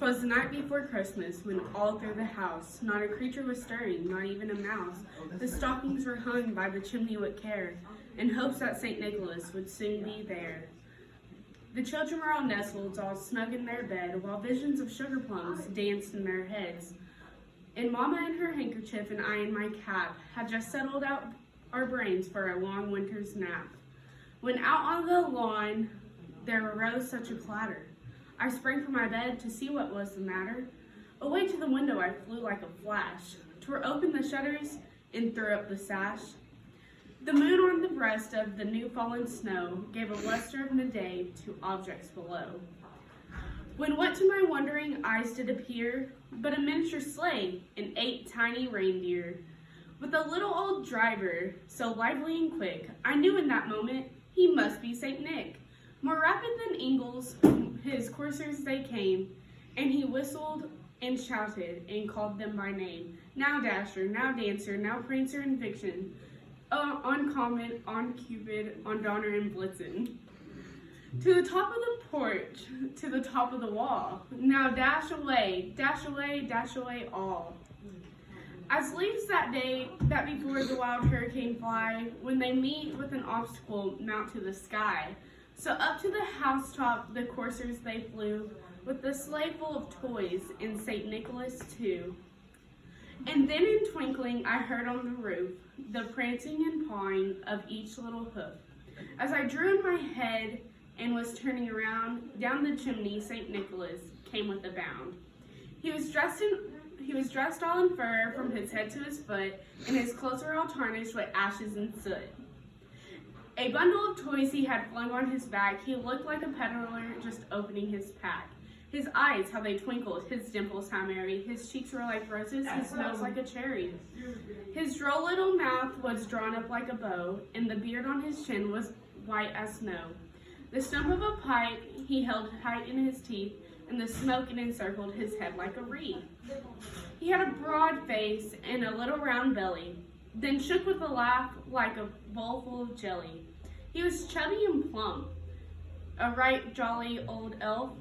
'Twas the night before Christmas, when all through the house not a creature was stirring, not even a mouse. The stockings were hung by the chimney with care, in hopes that St. Nicholas would soon be there. The children were all nestled, all snug in their bed, while visions of sugar plums danced in their heads. And Mama in her handkerchief and I in my cap had just settled out our brains for a long winter's nap. When out on the lawn there arose such a clatter, I sprang from my bed to see what was the matter. Away to the window I flew like a flash, tore open the shutters and threw up the sash. The moon on the breast of the new fallen snow gave a luster of midday to objects below. When what to my wondering eyes did appear but a miniature sleigh and 8 tiny reindeer, with a little old driver so lively and quick, I knew in that moment he must be St. Nick. More rapid than eagles, his coursers they came, and he whistled and shouted and called them by name. Now Dasher, now Dancer, now Prancer and Vixen, on Comet, on Cupid, on Donner and Blitzen. To the top of the porch, to the top of the wall, now dash away, dash away, dash away all. As leaves that day, that before the wild hurricane fly, when they meet with an obstacle, mount to the sky. So up to the housetop the coursers they flew, with the sleigh full of toys, and St. Nicholas too. And then in twinkling I heard on the roof the prancing and pawing of each little hoof. As I drew in my head and was turning around, down the chimney St. Nicholas came with a bound. He was dressed all in fur from his head to his foot, and his clothes were all tarnished with ashes and soot. A bundle of toys he had flung on his back, he looked like a peddler just opening his pack. His eyes, how they twinkled, his dimples how merry, his cheeks were like roses, his nose like a cherry. His droll little mouth was drawn up like a bow, and the beard on his chin was white as snow. The stump of a pipe he held tight in his teeth, and the smoke it encircled his head like a wreath. He had a broad face and a little round belly, then shook with a laugh like a bowl full of jelly. He was chubby and plump, a right jolly old elf,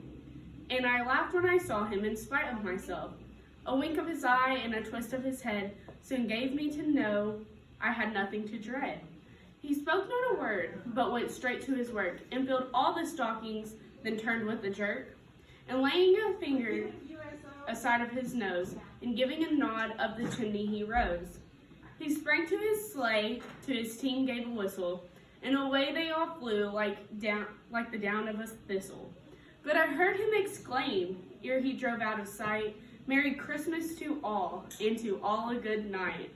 and I laughed when I saw him in spite of myself. A wink of his eye and a twist of his head soon gave me to know I had nothing to dread. He spoke not a word, but went straight to his work, and filled all the stockings, then turned with a jerk, and laying a finger aside of his nose, and giving a nod up the chimney he rose. He sprang to his sleigh, to his team gave a whistle, and away they all flew like the down of a thistle. But I heard him exclaim, ere he drove out of sight, Merry Christmas to all, and to all a good night.